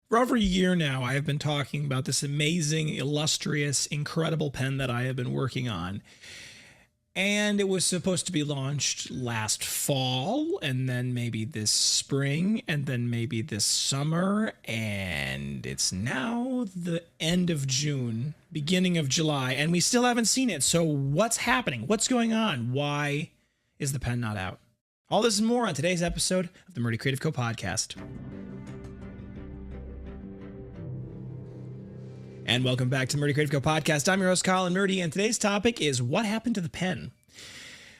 For over a year now, I have been talking about this amazing, illustrious, incredible pen that I have been working on. And it was supposed to be launched last fall, and then maybe this spring, and then maybe this summer. And it's now the end of June, beginning of July, and we still haven't seen it. So, what's happening? What's going on? Why is the pen not out? All this and more on today's episode of the Murdy Creative Co podcast. And welcome back to the Murdy Creative Co podcast. I'm your host, Colin Murdy, and today's topic is what happened to the pen.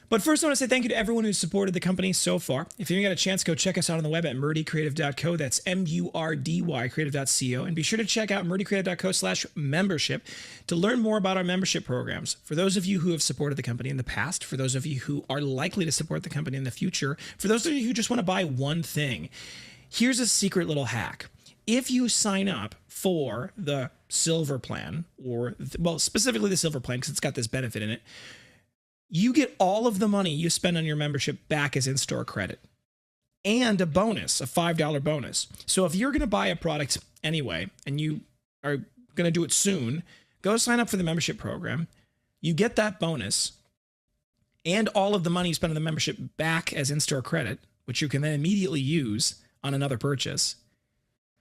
But first, I want to say thank you to everyone who's supported the company so far. If you haven't got a chance, go check us out on the web at murdycreative.co. That's M-U-R-D-Y creative.co. And be sure to check out murdycreative.co/membership to learn more about our membership programs. For those of you who have supported the company in the past, for those of you who are likely to support the company in the future, for those of you who just want to buy one thing, here's a secret little hack. If you sign up for the silver plan, or, well, specifically the silver plan because it's got this benefit in it, you get all of the money you spend on your membership back as in-store credit and a bonus, a $5 bonus. So if you're going to buy a product anyway, and you are going to do it soon, go sign up for the membership program. You get that bonus and all of the money you spend on the membership back as in-store credit, which you can then immediately use on another purchase.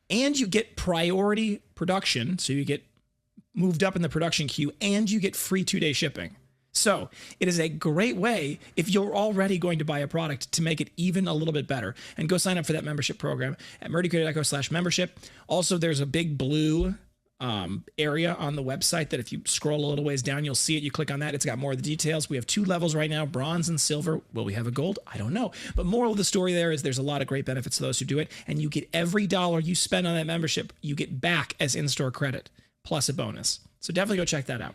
And you get priority production, so you get moved up in the production queue, and you get free 2-day shipping. So it is a great way, if you're already going to buy a product, to make it even a little bit better. And go sign up for that membership program at murdycreative.co/membership. Also, there's a big blue area on the website that if you scroll a little ways down, you'll see it. You click on that. It's got more of the details. We have 2 levels right now, bronze and silver. Will we have a gold? I don't know. But moral of the story there is there's a lot of great benefits to those who do it. And you get every dollar you spend on that membership, you get back as in-store credit, plus a bonus. So definitely go check that out.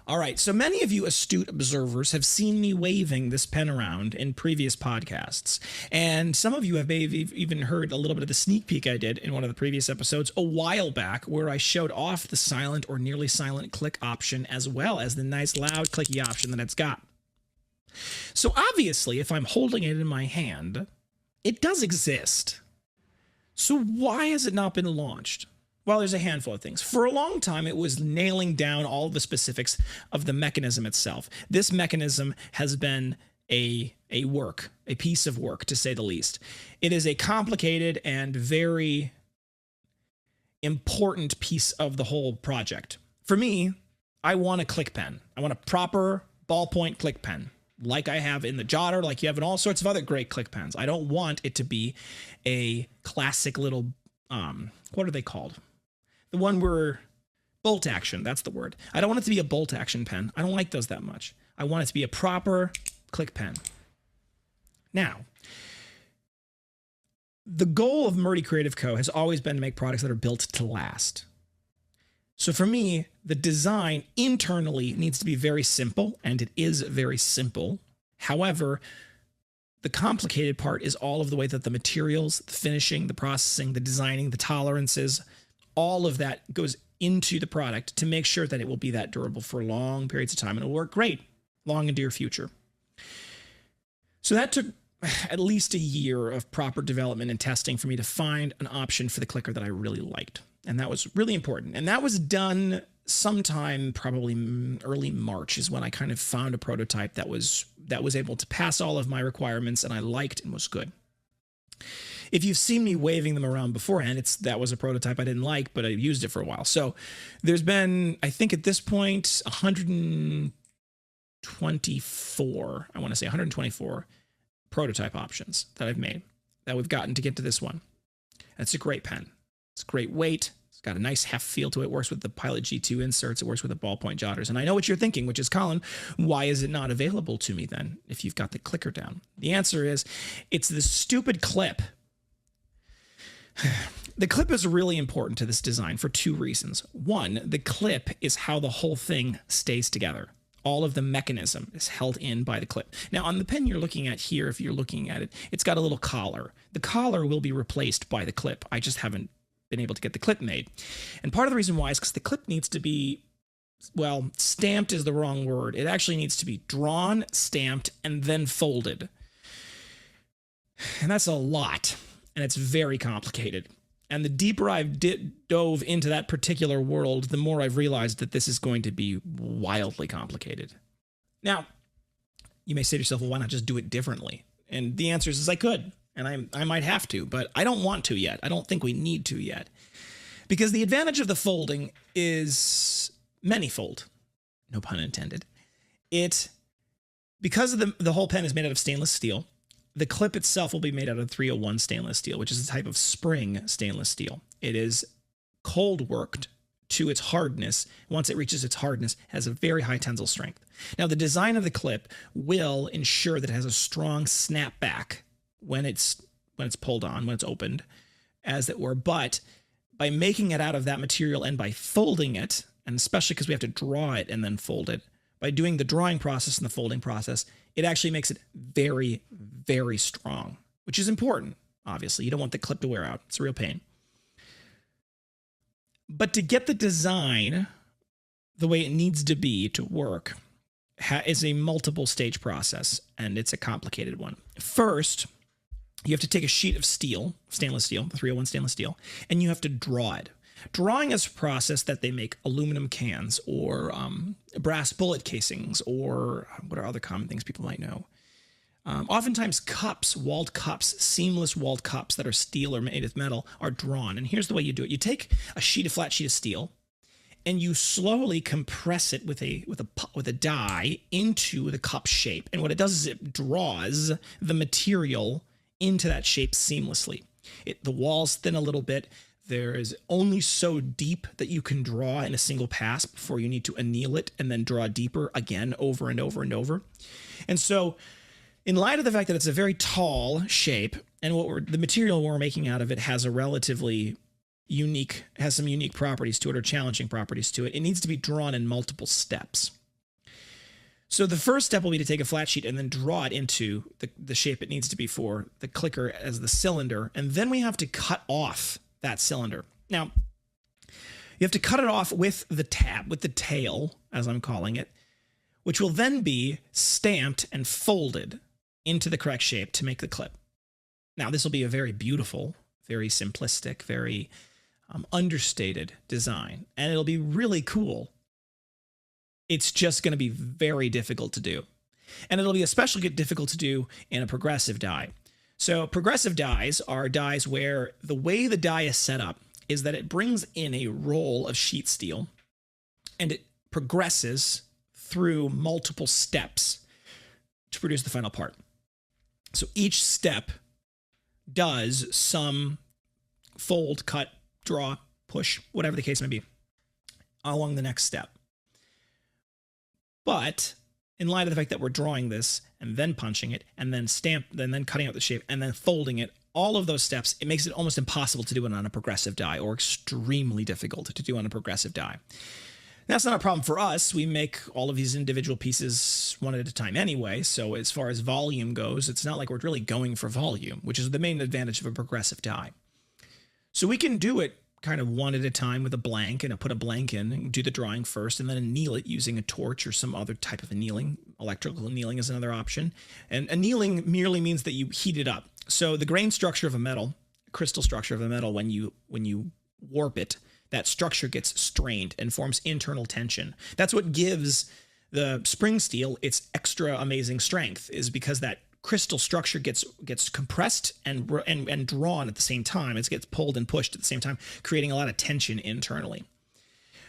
All right, so many of you astute observers have seen me waving this pen around in previous podcasts, and some of you have maybe even heard a little bit of the sneak peek I did in one of the previous episodes a while back, where I showed off the silent or nearly silent click option as well as the nice loud clicky option that it's got. So obviously, if I'm holding it in my hand, it does exist. So why has it not been launched? Well, there's a handful of things. For a long time, it was nailing down all the specifics of the mechanism itself. This mechanism has been a piece of work, to say the least. It is a complicated and very important piece of the whole project. For me, I want a click pen. I want a proper ballpoint click pen, like I have in the Jotter, like you have in all sorts of other great click pens. I don't want it to be a classic little, what are they called? The one where bolt action, that's the word. I don't want it to be a bolt action pen. I don't like those that much. I want it to be a proper click pen. Now, the goal of Murdy Creative Co. has always been to make products that are built to last. So for me, the design internally needs to be very simple, and it is very simple. However, the complicated part is all of the way that the materials, the finishing, the processing, the designing, the tolerances, all of that goes into the product to make sure that it will be that durable for long periods of time and it'll work great long into your future. So that took at least a year of proper development and testing for me to find an option for the clicker that I really liked. And that was really important. And that was done sometime probably early March is when I kind of found a prototype that was able to pass all of my requirements and I liked and was good. If you've seen me waving them around beforehand, that was a prototype I didn't like, but I used it for a while. So there's been, I think at this point, 124, I want to say 124 prototype options that I've made that we've gotten to get to this one. It's a great pen. It's a great weight. It's got a nice heft feel to it. It works with the Pilot G2 inserts. It works with the ballpoint jotters. And I know what you're thinking, which is, Colin, why is it not available to me then if you've got the clicker down? The answer is it's this stupid clip. The clip is really important to this design for 2 reasons. One, the clip is how the whole thing stays together. All of the mechanism is held in by the clip. Now, on the pen you're looking at here, if you're looking at it, it's got a little collar. The collar will be replaced by the clip. I just haven't been able to get the clip made. And part of the reason why is because the clip needs to be, well, stamped is the wrong word. It actually needs to be drawn, stamped, and then folded. And that's a lot. And it's very complicated. And the deeper I've dove into that particular world, the more I've realized that this is going to be wildly complicated. Now, you may say to yourself, well, why not just do it differently? And the answer is I could, and I might have to, but I don't want to yet. I don't think we need to yet. Because the advantage of the folding is manyfold. No pun intended. Because the whole pen is made out of stainless steel, the clip itself will be made out of 301 stainless steel, which is a type of spring stainless steel. It is cold worked to its hardness. Once it reaches its hardness, it has a very high tensile strength. Now, the design of the clip will ensure that it has a strong snapback when it's pulled on, when it's opened, as it were. But by making it out of that material and by folding it, and especially because we have to draw it and then fold it, by doing the drawing process and the folding process, it actually makes it very, very strong, which is important, obviously. You don't want the clip to wear out. It's a real pain. But to get the design the way it needs to be to work is a multiple stage process, and it's a complicated one. First, you have to take a sheet of steel, stainless steel, 301 stainless steel, and you have to draw it. Drawing is a process that they make aluminum cans or brass bullet casings, or what are other common things people might know. Oftentimes cups, walled cups, seamless walled cups that are steel or made of metal are drawn. And here's the way you do it. You take a flat sheet of steel, and you slowly compress it with a die into the cup shape. And what it does is it draws the material into that shape seamlessly. The walls thin a little bit. There is only so deep that you can draw in a single pass before you need to anneal it and then draw deeper again over and over and over. And so, in light of the fact that it's a very tall shape, and the material we're making out of it has some unique properties to it, or challenging properties to it, it needs to be drawn in multiple steps. So the first step will be to take a flat sheet and then draw it into the shape it needs to be for the clicker as the cylinder, and then we have to cut off that cylinder. Now, you have to cut it off with the tail, as I'm calling it, which will then be stamped and folded into the correct shape to make the clip. Now, this will be a very beautiful, very simplistic, very understated design, and it'll be really cool. It's just going to be very difficult to do. And it'll be especially difficult to do in a progressive die. So progressive dies are dies where the way the die is set up is that it brings in a roll of sheet steel and it progresses through multiple steps to produce the final part. So each step does some fold, cut, draw, push, whatever the case may be, along the next step. But in light of the fact that we're drawing this and then punching it and then then cutting out the shape and then folding it, all of those steps, it makes it almost impossible to do it on a progressive die, or extremely difficult to do on a progressive die. That's not a problem for us. We make all of these individual pieces one at a time anyway, so as far as volume goes, it's not like we're really going for volume, which is the main advantage of a progressive die. So we can do it kind of one at a time with a blank, and put a blank in and do the drawing first, and then anneal it using a torch or some other type of annealing. Electrical annealing is another option. And annealing merely means that you heat it up. So the grain structure of a metal, crystal structure of a metal, when you warp it, that structure gets strained and forms internal tension. That's what gives the spring steel its extra amazing strength, is because that crystal structure gets compressed and drawn at the same time. It gets pulled and pushed at the same time, creating a lot of tension internally.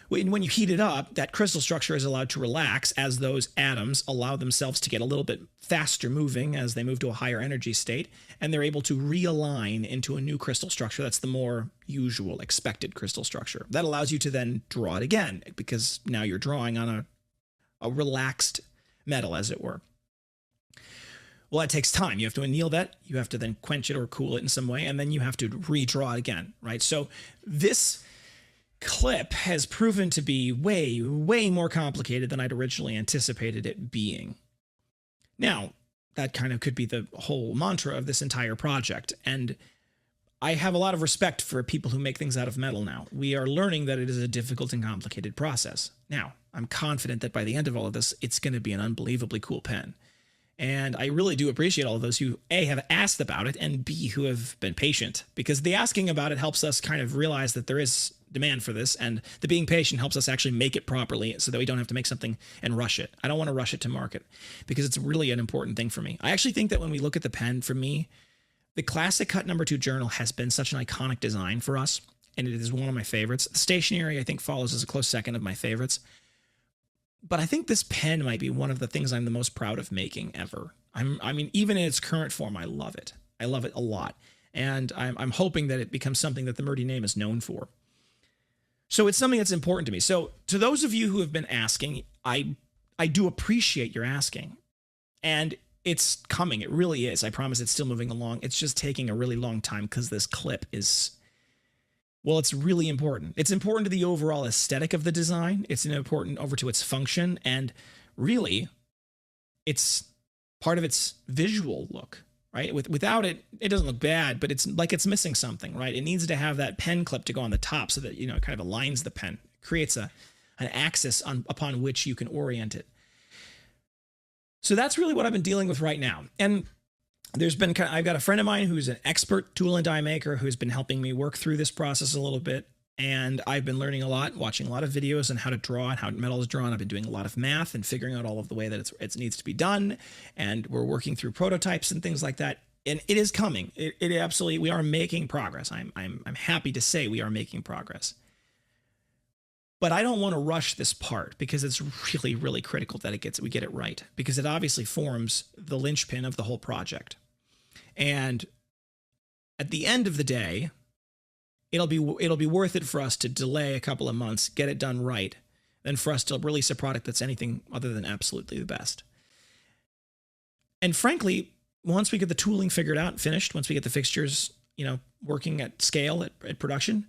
When you heat it up, that crystal structure is allowed to relax as those atoms allow themselves to get a little bit faster moving as they move to a higher energy state, and they're able to realign into a new crystal structure that's the more usual, expected crystal structure. That allows you to then draw it again, because now you're drawing on a relaxed metal, as it were. Well, that takes time. You have to anneal that. You have to then quench it or cool it in some way, and then you have to redraw it again, right? So this clip has proven to be way, way more complicated than I'd originally anticipated it being. Now, that kind of could be the whole mantra of this entire project, and I have a lot of respect for people who make things out of metal now. We are learning that it is a difficult and complicated process. Now, I'm confident that by the end of all of this, it's going to be an unbelievably cool pen. And I really do appreciate all of those who A, have asked about it, and B, who have been patient, because the asking about it helps us kind of realize that there is demand for this, and the being patient helps us actually make it properly so that we don't have to make something and rush it. I don't want to rush it to market because it's really an important thing for me. I actually think that when we look at the pen, for me, the classic cut number 2 journal has been such an iconic design for us, and it is one of my favorites. The stationery, I think, follows as a close second of my favorites. But I think this pen might be one of the things I'm the most proud of making ever. I mean, even in its current form, I love it. I love it a lot. And I'm hoping that it becomes something that the Murdy name is known for. So it's something that's important to me. So to those of you who have been asking, I do appreciate your asking. And it's coming. It really is. I promise it's still moving along. It's just taking a really long time because this clip is... Well, it's really important. It's important to the overall aesthetic of the design. It's important over to its function. And really, it's part of its visual look, right? Without it, it doesn't look bad, but it's like it's missing something, right? It needs to have that pen clip to go on the top so that, it kind of aligns the pen. It creates an axis upon which you can orient it. So that's really what I've been dealing with right now. And I've got a friend of mine who's an expert tool and die maker who's been helping me work through this process a little bit. And I've been learning a lot, watching a lot of videos on how to draw and how metal is drawn. I've been doing a lot of math and figuring out all of the way that it needs to be done. And we're working through prototypes and things like that. And it is coming. It absolutely, we are making progress. I'm happy to say we are making progress. But I don't want to rush this part because it's really, really critical that we get it right, because it obviously forms the linchpin of the whole project. And at the end of the day, it'll be worth it for us to delay a couple of months, get it done right, than for us to release a product that's anything other than absolutely the best. And frankly, once we get the tooling figured out and finished, once we get the fixtures, working at scale at production,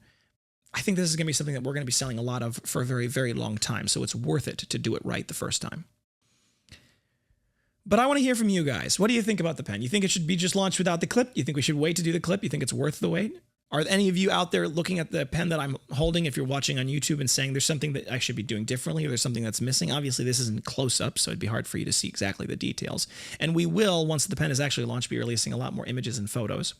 I think this is going to be something that we're going to be selling a lot of for a very, very long time. So it's worth it to do it right the first time. But I want to hear from you guys. What do you think about the pen? You think it should be just launched without the clip? You think we should wait to do the clip? You think it's worth the wait? Are any of you out there looking at the pen that I'm holding, if you're watching on YouTube, and saying there's something that I should be doing differently, or there's something that's missing? Obviously, this isn't close up, so it'd be hard for you to see exactly the details. And we will, once the pen is actually launched, be releasing a lot more images and photos.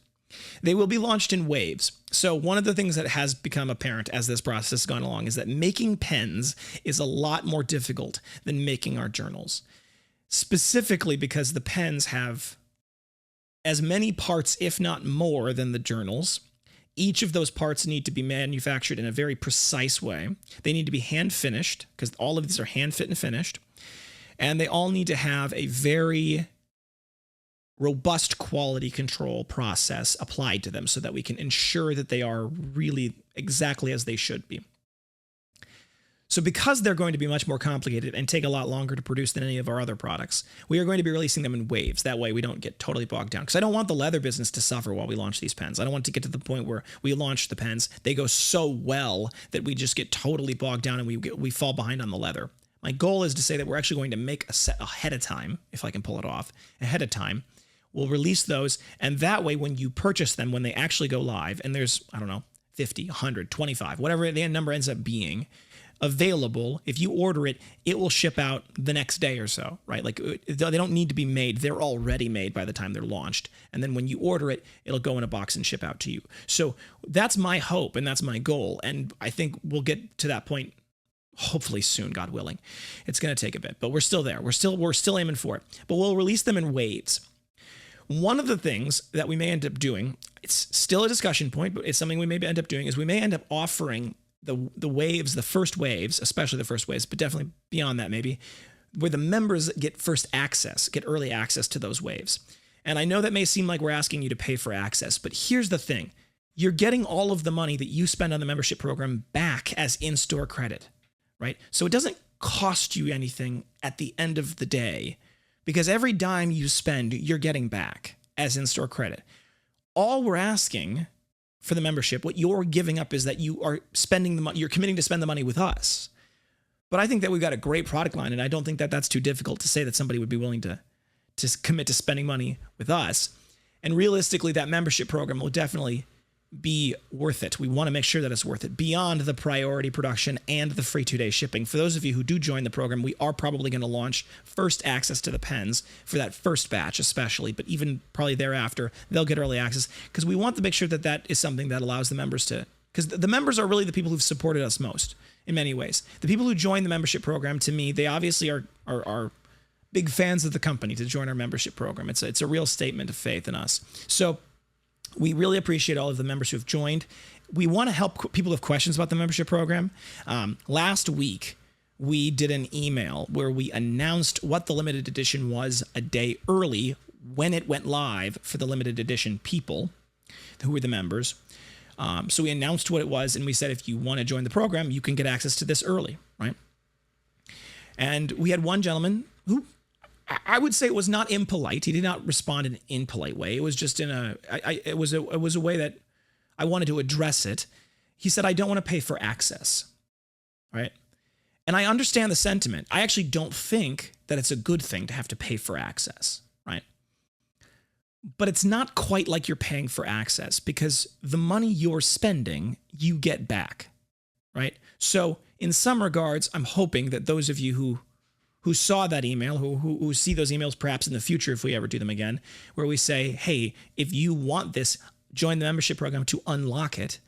They will be launched in waves. So one of the things that has become apparent as this process has gone along is that making pens is a lot more difficult than making our journals. Specifically because the pens have as many parts, if not more, than the journals. Each of those parts need to be manufactured in a very precise way. They need to be hand finished, because all of these are hand fit and finished. And they all need to have a very robust quality control process applied to them so that we can ensure that they are really exactly as they should be. So because they're going to be much more complicated and take a lot longer to produce than any of our other products, we are going to be releasing them in waves. That way we don't get totally bogged down. Because I don't want the leather business to suffer while we launch these pens. I don't want it to get to the point where we launch the pens, they go so well that we just get totally bogged down and we fall behind on the leather. My goal is to say that we're actually going to make a set ahead of time, if I can pull it off, ahead of time. We'll release those, and that way when you purchase them, when they actually go live, and there's, 50, 100, 25, whatever the number ends up being, available, if you order it, it will ship out the next day or so, right? Like, they don't need to be made. They're already made by the time they're launched. And then when you order it, it'll go in a box and ship out to you. So that's my hope, and that's my goal. And I think we'll get to that point hopefully soon, God willing. It's going to take a bit, but we're still there. We're still aiming for it. But we'll release them in waves. One of the things that we may end up doing, it's still a discussion point, but it's something we may end up doing, is we may end up offering the waves, the first waves, especially the first waves, but definitely beyond that maybe, where the members get early access to those waves. And I know that may seem like we're asking you to pay for access, but here's the thing. You're getting all of the money that you spend on the membership program back as in-store credit, right? So it doesn't cost you anything at the end of the day, because every dime you spend, you're getting back as in-store credit. All we're asking for the membership, what you're giving up, is that you are spending the money, you're committing to spend the money with us. But I think that we've got a great product line, and I don't think that that's too difficult to say that somebody would be willing to commit to spending money with us. And realistically, that membership program will definitely be worth it. We want to make sure that it's worth it beyond the priority production and the free 2-day shipping. For those of you who do join the program, we are probably going to launch first access to the pens for that first batch especially, but even probably thereafter, they'll get early access because we want to make sure that that is something that allows the members to, because the members are really the people who've supported us most in many ways. The people who join the membership program, to me, they obviously are big fans of the company to join our membership program. It's a real statement of faith in us. So we really appreciate all of the members who have joined. We want to help people who have questions about the membership program. Last week, we did an email where we announced what the limited edition was a day early when it went live for the limited edition people who were the members. So we announced what it was, and we said, if you want to join the program, you can get access to this early, right? And we had one gentleman who, I would say, it was not impolite. He did not respond in an impolite way. It was just in it was a way that I wanted to address it. He said, I don't want to pay for access, right? And I understand the sentiment. I actually don't think that it's a good thing to have to pay for access, right? But it's not quite like you're paying for access because the money you're spending, you get back, right? So in some regards, I'm hoping that those of you who saw that email, who see those emails perhaps in the future if we ever do them again, where we say, hey, if you want this, join the membership program to unlock it.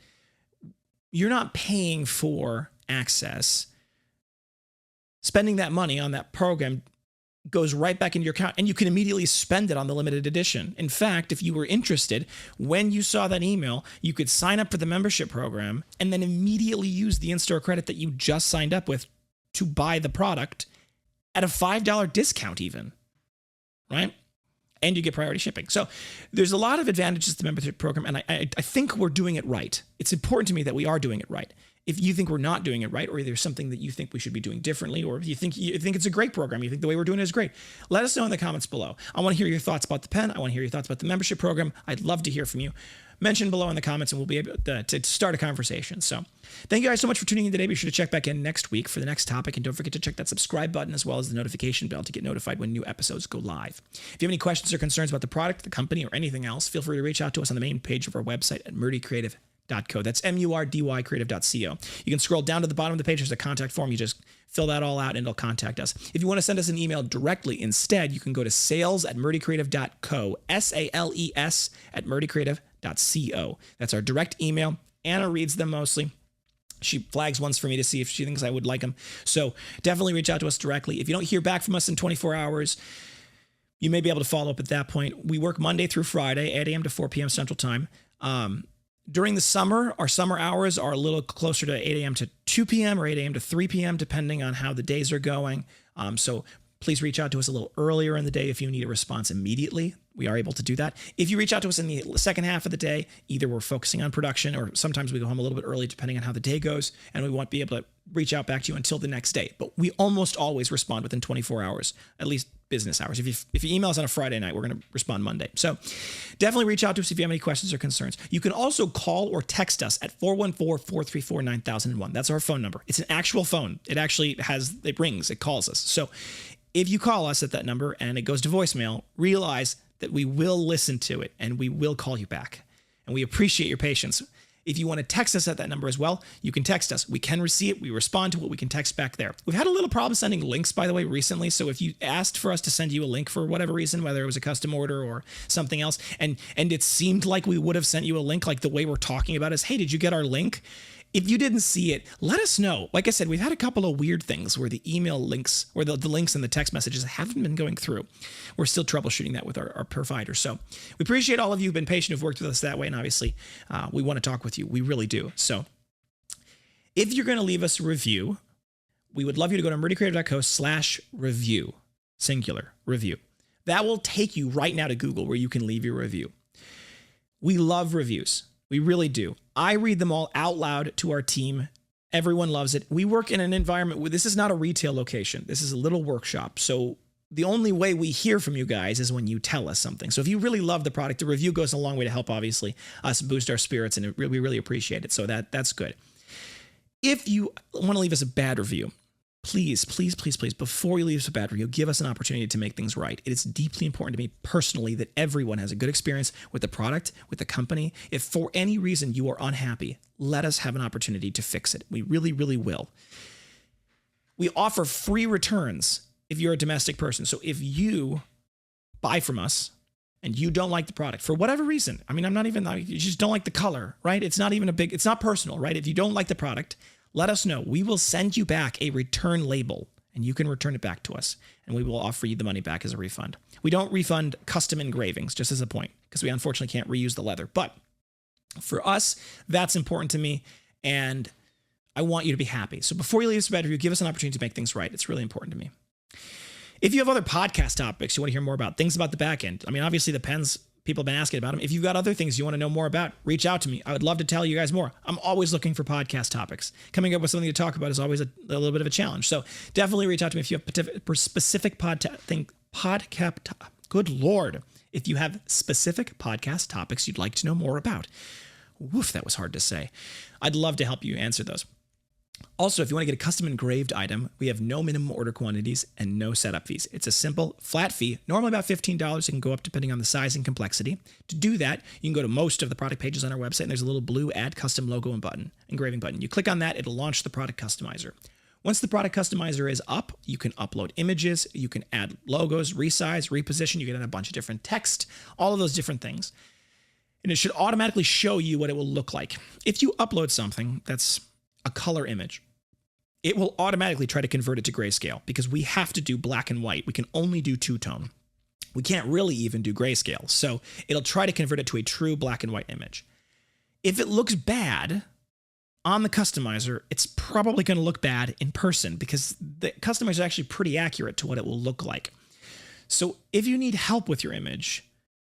You're not paying for access. Spending that money on that program goes right back into your account, and you can immediately spend it on the limited edition. In fact, if you were interested, when you saw that email, you could sign up for the membership program and then immediately use the in-store credit that you just signed up with to buy the product at a $5 discount even, right? And you get priority shipping. So there's a lot of advantages to the membership program, and I think we're doing it right. It's important to me that we are doing it right. If you think we're not doing it right, or there's something that you think we should be doing differently, or if you think it's a great program, you think the way we're doing it is great, let us know in the comments below. I want to hear your thoughts about the pen. I want to hear your thoughts about the membership program. I'd love to hear from you. Mention below in the comments, and we'll be able to start a conversation. So thank you guys so much for tuning in today. Be sure to check back in next week for the next topic, and don't forget to check that subscribe button as well as the notification bell to get notified when new episodes go live. If you have any questions or concerns about the product, the company, or anything else, feel free to reach out to us on the main page of our website at Murdy Creative Co. That's MURDY creative.co. You can scroll down to the bottom of the page. There's a contact form. You just fill that all out and it'll contact us. If you want to send us an email directly instead, you can go to sales@murdycreative.co, SALES @murdycreative.co. That's our direct email. Anna reads them mostly. She flags ones for me to see if she thinks I would like them. So definitely reach out to us directly. If you don't hear back from us in 24 hours, you may be able to follow up at that point. We work Monday through Friday, 8 a.m. to 4 p.m. Central Time. During the summer, our summer hours are a little closer to 8 a.m. to 2 p.m. or 8 a.m. to 3 p.m., depending on how the days are going. So please reach out to us a little earlier in the day if you need a response immediately. We are able to do that. If you reach out to us in the second half of the day, either we're focusing on production or sometimes we go home a little bit early depending on how the day goes, and we won't be able to reach out back to you until the next day. But we almost always respond within 24 hours, at least business hours. If you email us on a Friday night, we're going to respond Monday. So definitely reach out to us if you have any questions or concerns. You can also call or text us at 414-434-9001. That's our phone number. It's an actual phone. It rings, it calls us. So if you call us at that number and it goes to voicemail, realize that we will listen to it and we will call you back. And we appreciate your patience. If you want to text us at that number as well, you can text us. We can see it. We respond to what we can text back there. We've had a little problem sending links, by the way, recently. So if you asked for us to send you a link for whatever reason, whether it was a custom order or something else, and it seemed like we would have sent you a link, like the way we're talking about is, hey, did you get our link? If you didn't see it, let us know. Like I said, we've had a couple of weird things where the email links or the links and the text messages haven't been going through. We're still troubleshooting that with our provider. So we appreciate all of you who've been patient, who've worked with us that way. And obviously, we want to talk with you. We really do. So if you're going to leave us a review, we would love you to go to murdycreative.co/review, singular review. That will take you right now to Google where you can leave your review. We love reviews. We really do. I read them all out loud to our team. Everyone loves it. We work in an environment where this is not a retail location. This is a little workshop. So the only way we hear from you guys is when you tell us something. So if you really love the product, the review goes a long way to help, obviously, us boost our spirits, and we really appreciate it. So that's good. If you want to leave us a bad review, please, please, please, please, before you leave us a bad review, give us an opportunity to make things right. It is deeply important to me personally that everyone has a good experience with the product, with the company. If for any reason you are unhappy, let us have an opportunity to fix it. We really, really will. We offer free returns if you're a domestic person. So if you buy from us and you don't like the product for whatever reason, I mean, you just don't like the color, right? It's not even it's not personal, right? If you don't like the product, let us know. We will send you back a return label and you can return it back to us and we will offer you the money back as a refund. We don't refund custom engravings, just as a point, because we unfortunately can't reuse the leather. But for us, that's important to me and I want you to be happy. So before you leave us a bad review, give us an opportunity to make things right. It's really important to me. If you have other podcast topics you want to hear more about, things about the back end, I mean, obviously the pens, people have been asking about them. If you've got other things you want to know more about, reach out to me. I would love to tell you guys more. I'm always looking for podcast topics. Coming up with something to talk about is always a little bit of a challenge. So definitely reach out to me if you have specific good Lord. If you have specific podcast topics you'd like to know more about. Woof, that was hard to say. I'd love to help you answer those. Also, if you want to get a custom engraved item, we have no minimum order quantities and no setup fees. It's a simple, flat fee, normally about $15. It can go up depending on the size and complexity. To do that, you can go to most of the product pages on our website, and there's a little blue Add Custom logo and button, engraving button. You click on that, it'll launch the product customizer. Once the product customizer is up, you can upload images, you can add logos, resize, reposition, you can add a bunch of different text, all of those different things. And it should automatically show you what it will look like. If you upload something that's a color image, it will automatically try to convert it to grayscale because we have to do black and white. We can only do two-tone. We can't really even do grayscale. So it'll try to convert it to a true black and white image. If it looks bad on the customizer, it's probably going to look bad in person because the customizer is actually pretty accurate to what it will look like. So if you need help with your image,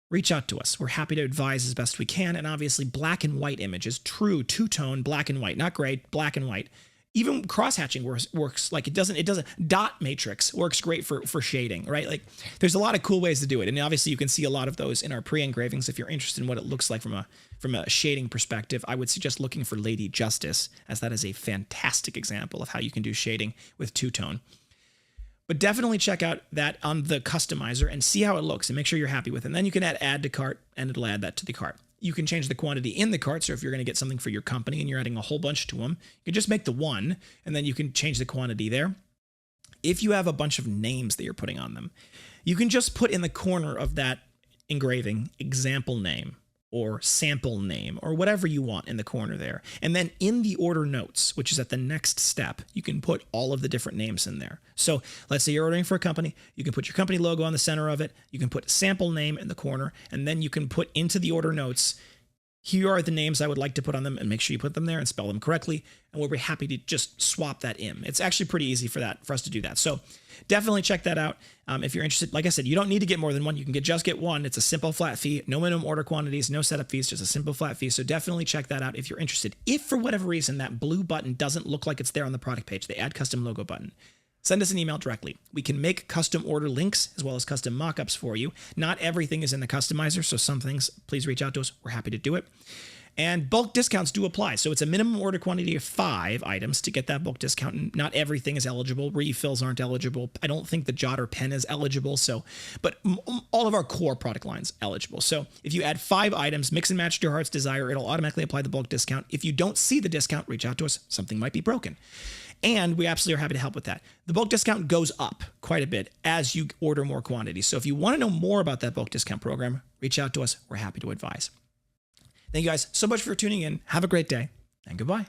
reach out to us. We're happy to advise as best we can. And obviously black and white images, true two-tone black and white, not gray, black and white. Even cross-hatching works like it doesn't. Dot matrix works great for shading, right? Like there's a lot of cool ways to do it. And obviously you can see a lot of those in our pre-engravings. If you're interested in what it looks like from a shading perspective, I would suggest looking for Lady Justice, as that is a fantastic example of how you can do shading with two-tone. But definitely check out that on the customizer and see how it looks and make sure you're happy with it. And then you can add to cart and it'll add that to the cart. You can change the quantity in the cart. So if you're going to get something for your company and you're adding a whole bunch to them, you can just make the one and then you can change the quantity there. If you have a bunch of names that you're putting on them, you can just put in the corner of that engraving example name or sample name or whatever you want in the corner there. And then in the order notes, which is at the next step, you can put all of the different names in there. So let's say you're ordering for a company, you can put your company logo on the center of it, you can put sample name in the corner, and then you can put into the order notes, here are the names I would like to put on them, and make sure you put them there and spell them correctly. And we'll be happy to just swap that in. It's actually pretty easy for us to do that. So definitely check that out. If you're interested, like I said, you don't need to get more than one. You can just get one. It's a simple flat fee, no minimum order quantities, no setup fees, just a simple flat fee. So definitely check that out if you're interested. If for whatever reason that blue button doesn't look like it's there on the product page, the Add Custom logo button, send us an email directly. We can make custom order links as well as custom mockups for you. Not everything is in the customizer, so some things, please reach out to us. We're happy to do it. And bulk discounts do apply. So it's a minimum order quantity of 5 items to get that bulk discount. Not everything is eligible. Refills aren't eligible. I don't think the Jotter pen is eligible. But all of our core product lines eligible. So if you add 5 items, mix and match to your heart's desire, it'll automatically apply the bulk discount. If you don't see the discount, reach out to us. Something might be broken. And we absolutely are happy to help with that. The bulk discount goes up quite a bit as you order more quantities. So if you want to know more about that bulk discount program, reach out to us. We're happy to advise. Thank you guys so much for tuning in. Have a great day and goodbye.